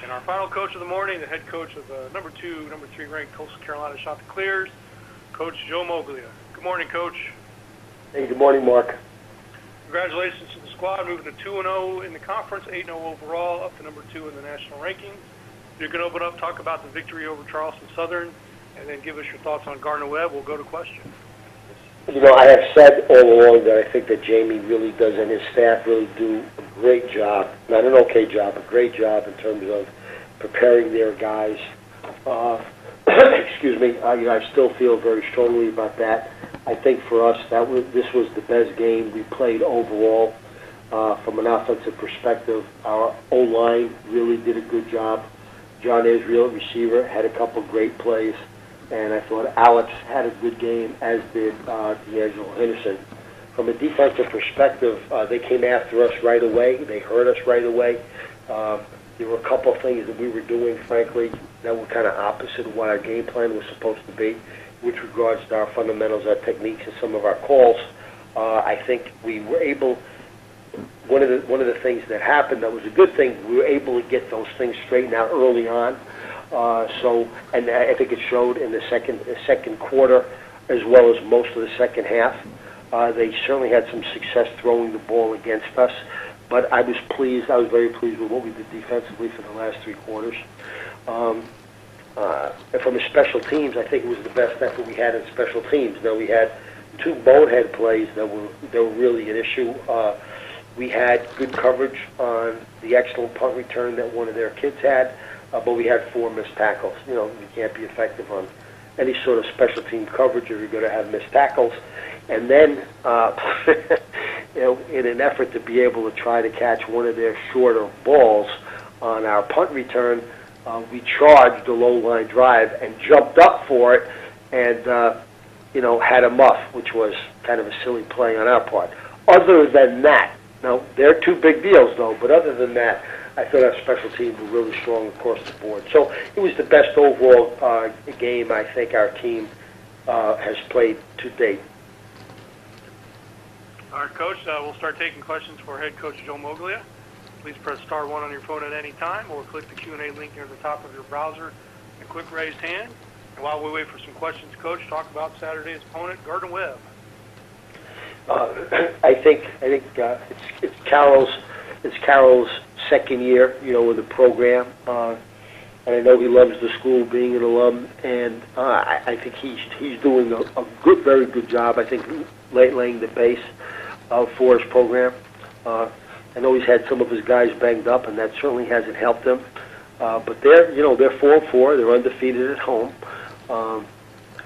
And our final coach of the morning, the head coach of the number 3 ranked Coastal Carolina Chanticleers, Coach Joe Moglia. Good morning, Coach. Hey, good morning, Mark. Congratulations to the squad, moving to 2-0 in the conference, 8-0 overall, up to number 2 in the national rankings. You can open up, talk about the victory over Charleston Southern, and then give us your thoughts on Gardner-Webb. We'll go to questions. You know, I have said all along that I think that Jamie really does, and his staff really do a great job, not an okay job, a great job in terms of preparing their guys. Excuse me, I still feel very strongly about that. I think for us, this was the best game we played overall from an offensive perspective. Our O-line really did a good job. John Israel, receiver, had a couple great plays. And I thought Alex had a good game, as did D'Angelo Henderson. From a defensive perspective, they came after us right away. They hurt us right away. There were a couple of things that we were doing, frankly, that were kind of opposite of what our game plan was supposed to be, with regards to our fundamentals, our techniques, and some of our calls. I think we were able. One of the things that happened that was a good thing, we were able to get those things straightened out early on. And I think it showed in the second quarter, as well as most of the second half. They certainly had some success throwing the ball against us, but I was pleased. I was very pleased with what we did defensively for the last 3 quarters. And from a special teams, I think it was the best effort we had in special teams. Now, we had 2 bonehead plays that were really an issue. We had good coverage on the excellent punt return that one of their kids had. But we had 4 missed tackles. You know, you can't be effective on any sort of special team coverage if you're going to have missed tackles. And then, you know, in an effort to be able to try to catch one of their shorter balls on our punt return, we charged the low line drive and jumped up for it, and you know, had a muff, which was kind of a silly play on our part. Other than that, now they're 2 big deals though. But other than that, I thought our special teams were really strong across the board. So it was the best overall game I think our team has played to date. All right, Coach, we'll start taking questions for head coach Joe Moglia. Please press *1 on your phone at any time, or click the Q&A link near the top of your browser and click raised hand. And while we wait for some questions, Coach, talk about Saturday's opponent, Gardner-Webb. I think it's Carroll's second year, you know, with the program, and I know he loves the school, being an alum, and I think he's doing a very good job. I think laying the base for his program. I know he's had some of his guys banged up, and that certainly hasn't helped them. But they're 4-4. They're undefeated at home.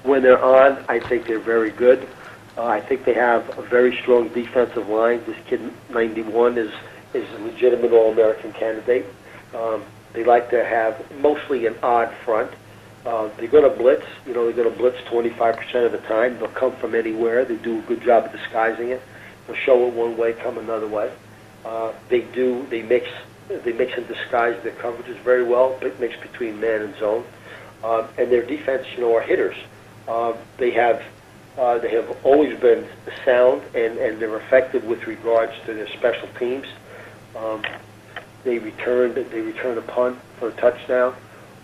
When they're on, I think they're very good. I think they have a very strong defensive line. This kid, 91, is a legitimate All-American candidate. They like to have mostly an odd front. They're going to blitz. You know, they're going to blitz 25% of the time. They'll come from anywhere. They do a good job of disguising it. They'll show it one way, come another way. They mix and disguise their coverages very well. Big mix between man and zone. And their defense, you know, are hitters. They have always been sound, and they're effective with regards to their special teams. They returned a punt for a touchdown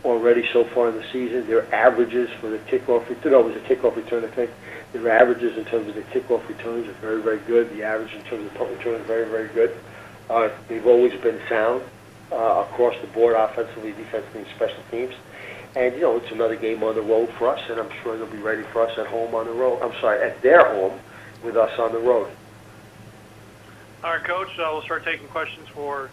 already so far in the season. Their averages for the kickoff return, it was a kickoff return, I think. Their averages in terms of the kickoff returns are very, very good. The average in terms of the punt return is very, very good. They've always been sound across the board, offensively, defensively, and special teams. And, you know, it's another game on the road for us, and I'm sure they'll be ready for us at home on the road. I'm sorry, at their home with us on the road. All right, Coach, we'll start taking questions for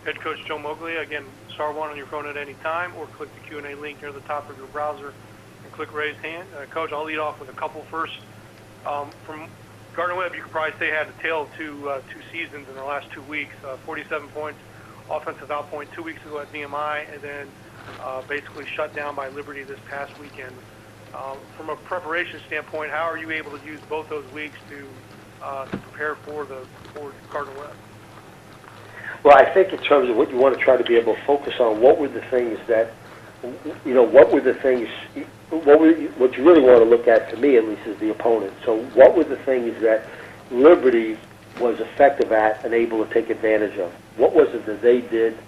head coach Joe Moglia. Again, *1 on your phone at any time, or click the Q&A link near the top of your browser and click raised hand. Coach, I'll lead off with a couple first. From Gardner-Webb, you could probably say had a tale of two seasons in the last 2 weeks. 47 points offensive outpoint 2 weeks ago at VMI, and then basically shut down by Liberty this past weekend. From a preparation standpoint, how are you able to use both those weeks to prepare for Gardner-Webb? Well, I think in terms of what you want to try to be able to focus on, what were the things that, you know, what you really want to look at, to me at least, is the opponent. So what were the things that Liberty was effective at and able to take advantage of? What was it that they did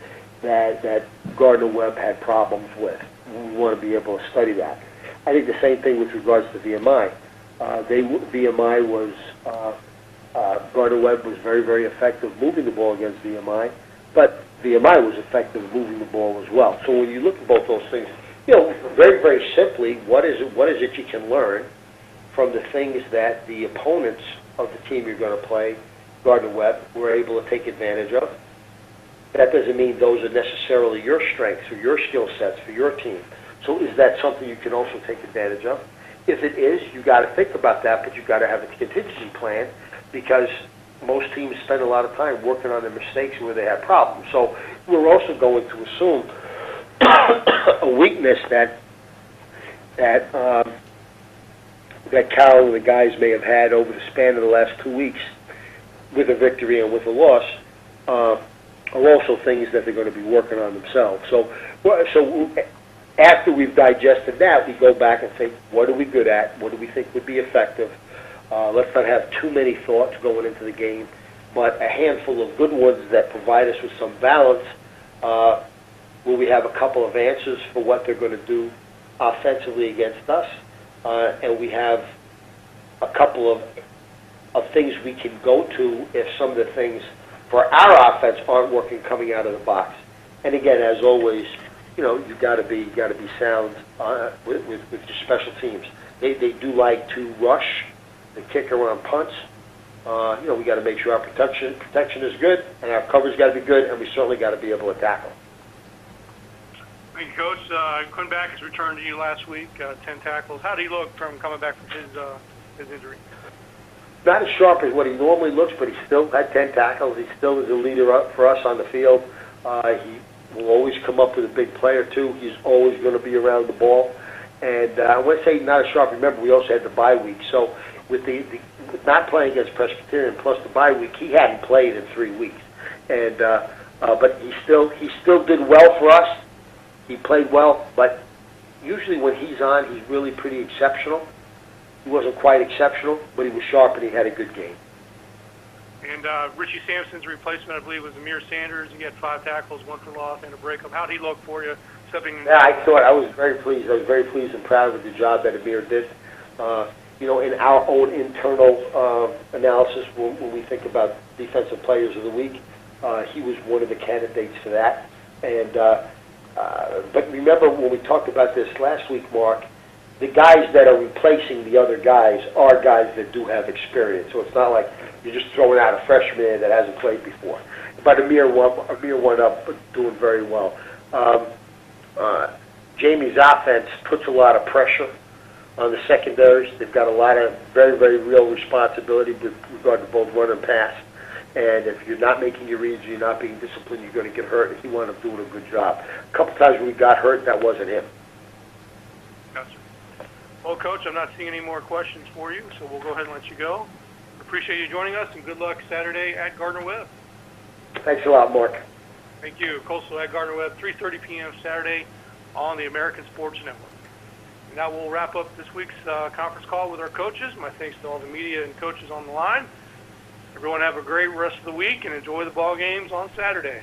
that Gardner-Webb had problems with. We want to be able to study that. I think the same thing with regards to VMI. VMI was Gardner-Webb was very, very effective moving the ball against VMI, but VMI was effective moving the ball as well. So when you look at both those things, very, very simply, what is it you can learn from the things that the opponents of the team you're going to play, Gardner-Webb, were able to take advantage of? That doesn't mean those are necessarily your strengths or your skill sets for your team. So is that something you can also take advantage of? If it is, you got to think about that, but you've got to have a contingency plan, because most teams spend a lot of time working on their mistakes where they have problems. So we're also going to assume a weakness that Carroll and the guys may have had over the span of the last 2 weeks with a victory and with a loss are also things that they're going to be working on themselves. So after we've digested that, we go back and think, what are we good at? What do we think would be effective? Let's not have too many thoughts going into the game, but a handful of good ones that provide us with some balance, where we have a couple of answers for what they're going to do offensively against us, and we have a couple of things we can go to if some of the things for our offense aren't working coming out of the box. And again, as always, you've got to be sound with your special teams. They do like to rush, they kick around punts. We got to make sure our protection is good, and our coverage got to be good, and we certainly got to be able to tackle. Thank you, Coach. Quinn Backus returned to you last week, 10 tackles. How did he look from coming back from his injury? Not as sharp as what he normally looks, but he still had 10 tackles. He still is a leader up for us on the field. He will always come up with a big play or two. He's always going to be around the ball. And I want to say not as sharp. Remember, we also had the bye week. So with with not playing against Presbyterian plus the bye week, he hadn't played in 3 weeks. And but he still did well for us. He played well, but usually when he's on, he's really pretty exceptional. He wasn't quite exceptional, but he was sharp and he had a good game. And Richie Sampson's replacement, I believe, was Amir Sanders. He had 5 tackles, 1 for loss, and a breakup. How did he look for you? Yeah, I was very pleased. I was very pleased and proud with the job that Amir did. In our own internal analysis, when we think about defensive players of the week, he was one of the candidates for that. And but remember when we talked about this last week, Mark, the guys that are replacing the other guys are guys that do have experience. So it's not like you're just throwing out a freshman that hasn't played before. But Amir went up doing very well. Jamie's offense puts a lot of pressure on the secondaries. They've got a lot of very, very real responsibility with regard to both run and pass. And if you're not making your reads, you're not being disciplined, you're going to get hurt. He wound up doing a good job. A couple times when we got hurt, that wasn't him. Gotcha. Well, Coach, I'm not seeing any more questions for you, so we'll go ahead and let you go. Appreciate you joining us, and good luck Saturday at Gardner-Webb. Thanks a lot, Mark. Thank you. Coastal at Gardner-Webb, 3:30 p.m. Saturday on the American Sports Network. And that will wrap up this week's conference call with our coaches. My thanks to all the media and coaches on the line. Everyone have a great rest of the week and enjoy the ball games on Saturday.